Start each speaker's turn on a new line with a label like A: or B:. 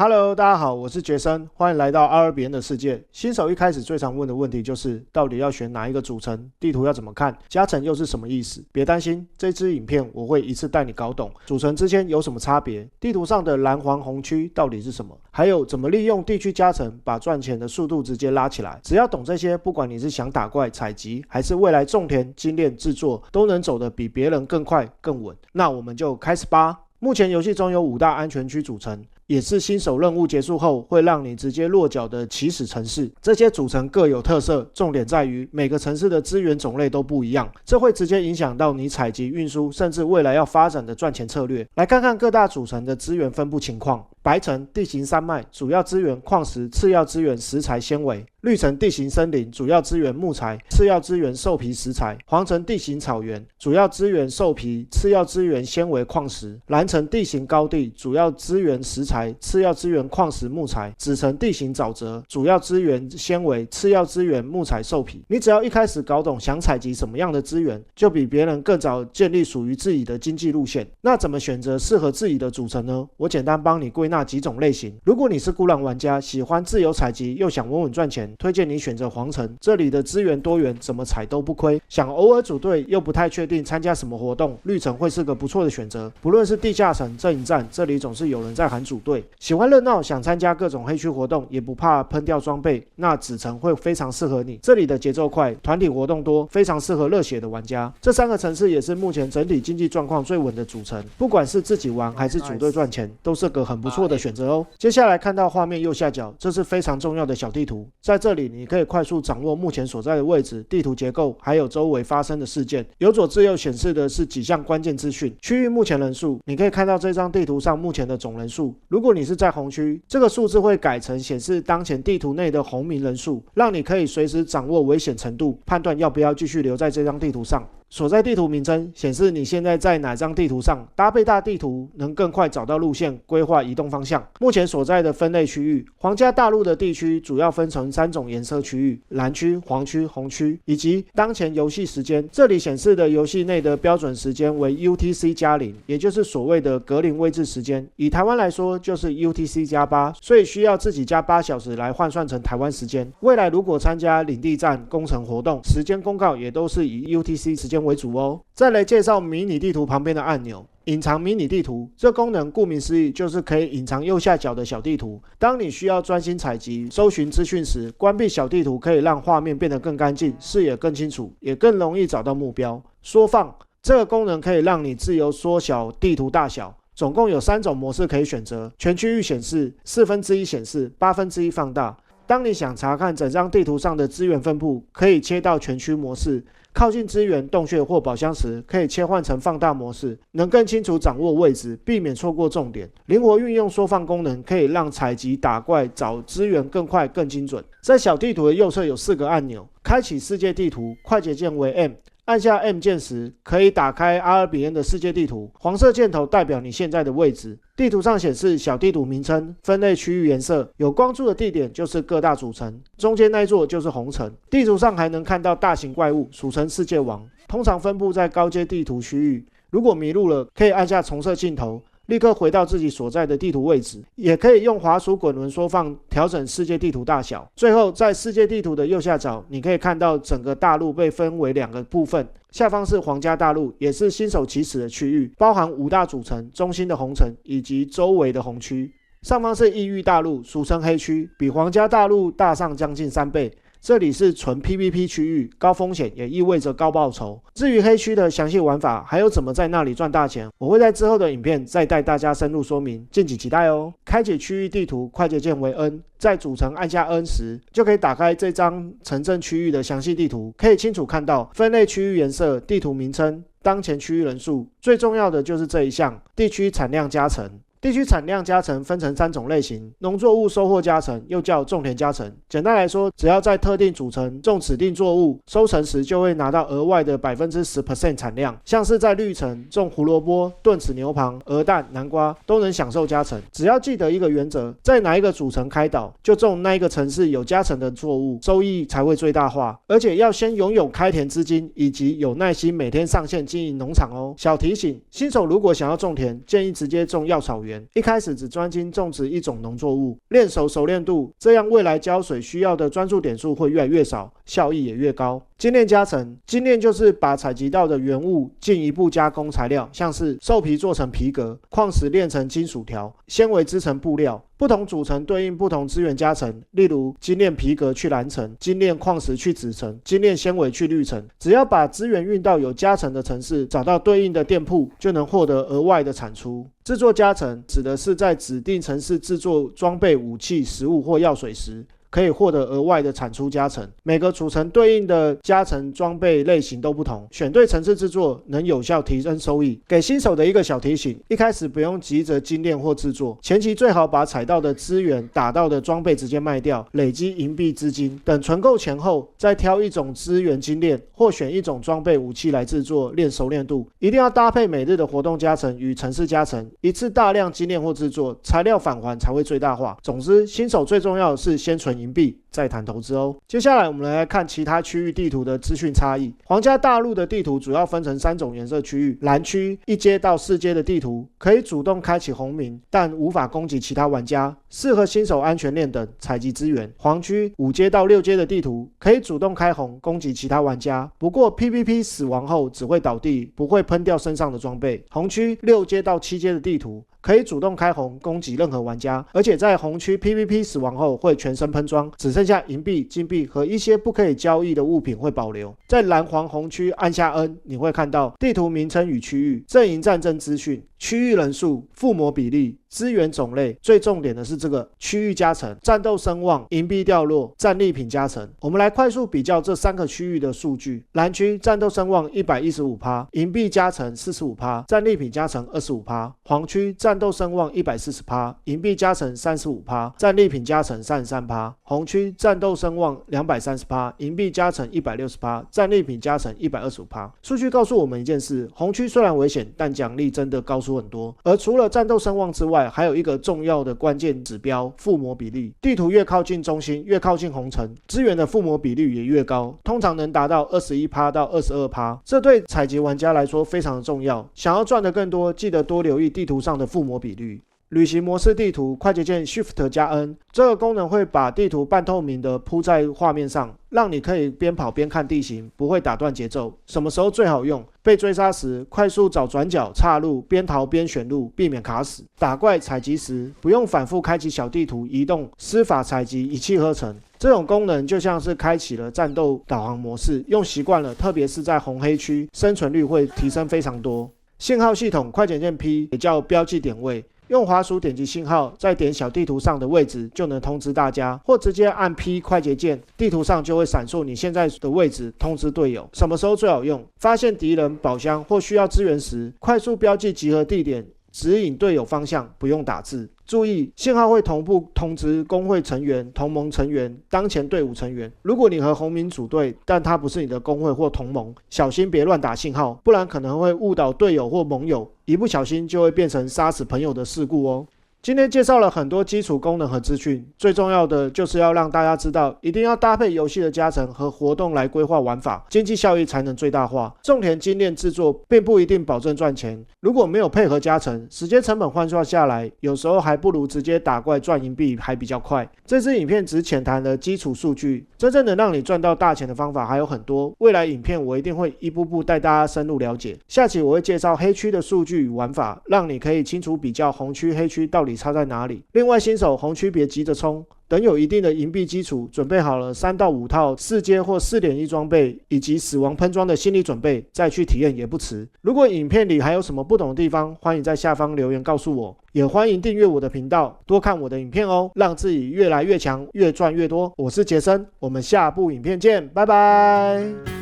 A: Hello， 大家好，我是杰森，欢迎来到阿尔比恩的世界。新手一开始最常问的问题就是，到底要选哪一个组成？地图要怎么看？加成又是什么意思？别担心，这支影片我会一次带你搞懂组成之间有什么差别，地图上的蓝黄红区到底是什么，还有怎么利用地区加成把赚钱的速度直接拉起来。只要懂这些，不管你是想打怪、采集，还是未来种田、精炼、制作，都能走得比别人更快、更稳。那我们就开始吧。目前游戏中有5大安全区组成，也是新手任务结束后会让你直接落脚的起始城市。这些组成各有特色，重点在于每个城市的资源种类都不一样，这会直接影响到你采集、运输，甚至未来要发展的赚钱策略。来看看各大组成的资源分布情况。白城地形山脉，主要资源矿石，次要资源石材纤维；绿城地形森林，主要资源木材，次要资源兽皮石材；黄城地形草原，主要资源兽皮，次要资源纤维矿石；蓝城地形高地，主要资源石材，次要资源矿石木材；紫城地形沼泽，主要资源纤维，次要资源木材兽皮。你只要一开始搞懂想采集什么样的资源，就比别人更早建立属于自己的经济路线。那怎么选择适合自己的组成呢？我简单帮你归纳几种类型。如果你是孤狼玩家，喜欢自由采集又想稳稳赚钱，推荐你选择黄城，这里的资源多元，怎么采都不亏。想偶尔组队又不太确定参加什么活动，绿城会是个不错的选择。不论是地下城、阵营战，这里总是有人在喊组队。喜欢热闹，想参加各种黑区活动，也不怕喷掉装备，那紫城会非常适合你。这里的节奏快，团体活动多，非常适合热血的玩家。这3个城市也是目前整体经济状况最稳的组成，不管是自己玩还是组队赚钱，都是个很不错的选择哦。接下来看到画面右下角，这是非常重要的小地图，在这里你可以快速掌握目前所在的位置、地图结构，还有周围发生的事件。由左至右显示的是几项关键资讯：区域目前人数，你可以看到这张地图上目前的总人数。如果你是在红区，这个数字会改成显示当前地图内的红名人数，让你可以随时掌握危险程度，判断要不要继续留在这张地图上。所在地图名称显示你现在在哪张地图上，搭配大地图能更快找到路线，规划移动方向。目前所在的分类区域，皇家大陆的地区主要分成3种颜色区域：蓝区、黄区、红区，以及当前游戏时间。这里显示的游戏内的标准时间为 UTC+0， 也就是所谓的格林威治时间。以台湾来说就是 UTC+8， 所以需要自己加8小时来换算成台湾时间。未来如果参加领地战、工程活动，时间公告也都是以 UTC 时间为主哦。再来介绍迷你地图旁边的按钮，隐藏迷你地图，这功能顾名思义就是可以隐藏右下角的小地图。当你需要专心采集、搜寻资讯时，关闭小地图可以让画面变得更干净，视野更清楚，也更容易找到目标。缩放，这个功能可以让你自由缩小地图大小。总共有3种模式可以选择：全区域显示、1/4显示、1/8放大。当你想查看整张地图上的资源分布，可以切到全区模式。靠近资源、洞穴或宝箱时，可以切换成放大模式，能更清楚掌握位置，避免错过重点。灵活运用缩放功能，可以让采集、打怪、找资源更快、更精准。在小地图的右侧有4个按钮，开启世界地图，快捷键为 M。按下 M 键时，可以打开阿尔比恩的世界地图。黄色箭头代表你现在的位置。地图上显示小地图名称、分类区域颜色，有光柱的地点就是各大组成，中间那一座就是红城。地图上还能看到大型怪物，俗称世界王，通常分布在高阶地图区域。如果迷路了，可以按下重设镜头，立刻回到自己所在的地图位置，也可以用滑鼠滚轮缩放调整世界地图大小。最后，在世界地图的右下角，你可以看到整个大陆被分为2个部分，下方是皇家大陆，也是新手起始的区域，包含5大主城、中心的红城以及周围的红区。上方是异域大陆，俗称黑区，比皇家大陆大上将近3倍。这里是纯 PVP 区域，高风险也意味着高报酬。至于黑区的详细玩法，还有怎么在那里赚大钱，我会在之后的影片再带大家深入说明，敬请期待哦。开启区域地图，快捷键为 N， 在主城按下 N 时，就可以打开这张城镇区域的详细地图，可以清楚看到分类区域颜色、地图名称、当前区域人数，最重要的就是这一项地区产量加成。地区产量加成分成3种类型：农作物收获加成，又叫种田加成。简单来说，只要在特定主城种指定作物，收成时就会拿到额外的 10% 产量。像是在绿城种胡萝卜、炖齿牛蒡、鹅蛋、南瓜都能享受加成。只要记得一个原则，在哪一个主城开岛，就种那一个城市有加成的作物，收益才会最大化。而且要先拥有开田资金，以及有耐心每天上线经营农场哦。小提醒：新手如果想要种田，建议直接种药草园。园，一开始只专精种植一种农作物，练熟练度，这样未来浇水需要的专注点数会越来越少，效益也越高。精炼加成，精炼就是把采集到的原物进一步加工材料，像是兽皮做成皮革，矿石炼成金属条，纤维织成布料。不同组成对应不同资源加成，例如精炼皮革去蓝层，精炼矿石去紫层，精炼纤维去绿层。只要把资源运到有加成的城市，找到对应的店铺，就能获得额外的产出。制作加成指的是在指定城市制作装备、武器、食物或药水时，可以获得额外的产出加成。每个组成对应的加成装备类型都不同，选对层次制作能有效提升收益。给新手的一个小提醒，一开始不用急着精炼或制作，前期最好把采到的资源、打到的装备直接卖掉，累积银币资金，等存够钱后再挑一种资源精炼，或选一种装备武器来制作，练熟练度。一定要搭配每日的活动加成与城市加成，一次大量精炼或制作，材料返还才会最大化。总之，新手最重要的是先存银币再谈投资哦。接下来我们来看其他区域地图的资讯差异。皇家大陆的地图主要分成3种颜色区域，蓝区1阶到4阶的地图可以主动开启红名，但无法攻击其他玩家，适合新手安全链等采集资源。黄区5阶到6阶的地图可以主动开红攻击其他玩家，不过 PVP 死亡后只会倒地，不会喷掉身上的装备。红区6阶到7阶的地图可以主动开红攻击任何玩家，而且在红区 PVP 死亡后会全身喷装，只剩下银币、金币和一些不可以交易的物品会保留。在蓝黄红区按下 N， 你会看到地图名称与区域、阵营战争资讯、区域人数、附魔比例、资源种类，最重点的是这个区域加成、战斗声望、银币掉落、战利品加成。我们来快速比较这3个区域的数据。蓝区战斗声望 115%， 银币加成 45%， 战利品加成 25%。黄区战斗声望 140%， 银币加成 35%， 战利品加成 33%。红区战斗声望 230%， 银币加成 160%， 战利品加成 125%。数据告诉我们一件事，红区虽然危险，但奖励真的高出很多。而除了战斗声望之外，还有一个重要的关键指标，附魔比例。地图越靠近中心，越靠近红城，资源的附魔比率也越高，通常能达到 21% 到 22%。这对采集玩家来说非常的重要，想要赚得更多，记得多留意地图上的附魔比率。旅行模式地图快捷键 Shift 加 N， 这个功能会把地图半透明的铺在画面上，让你可以边跑边看地形，不会打断节奏。什么时候最好用？被追杀时，快速找转角岔路，边逃边选路，避免卡死。打怪采集时，不用反复开启小地图移动，施法采集一气呵成。这种功能就像是开启了战斗导航模式，用习惯了，特别是在红黑区，生存率会提升非常多。信号系统快捷键 P 也叫标记点位。用滑鼠点击信号，再点小地图上的位置就能通知大家，或直接按 P 快捷键，地图上就会闪烁你现在的位置，通知队友。什么时候最好用？发现敌人、宝箱或需要支援时，快速标记集合地点，指引队友方向，不用打字。注意，信号会同步通知工会成员、同盟成员、当前队伍成员。如果你和红名组队，但他不是你的工会或同盟，小心别乱打信号，不然可能会误导队友或盟友，一不小心就会变成杀死朋友的事故哦。今天介绍了很多基础功能和资讯，最重要的就是要让大家知道，一定要搭配游戏的加成和活动来规划玩法，经济效益才能最大化。种田精炼制作并不一定保证赚钱，如果没有配合加成，时间成本换算下来，有时候还不如直接打怪赚银币还比较快。这支影片只浅谈了基础数据，真正能让你赚到大钱的方法还有很多，未来影片我一定会一步步带大家深入了解。下期我会介绍黑区的数据与玩法，让你可以清楚比较红区黑区到底差在哪里。另外，新手红区别急着冲，等有一定的银币基础，准备好了3到5套4阶或 4.1 装备以及死亡喷装的心理准备，再去体验也不迟。如果影片里还有什么不懂的地方，欢迎在下方留言告诉我，也欢迎订阅我的频道，多看我的影片哦，让自己越来越强，越赚越多。我是杰森，我们下部影片见，拜拜。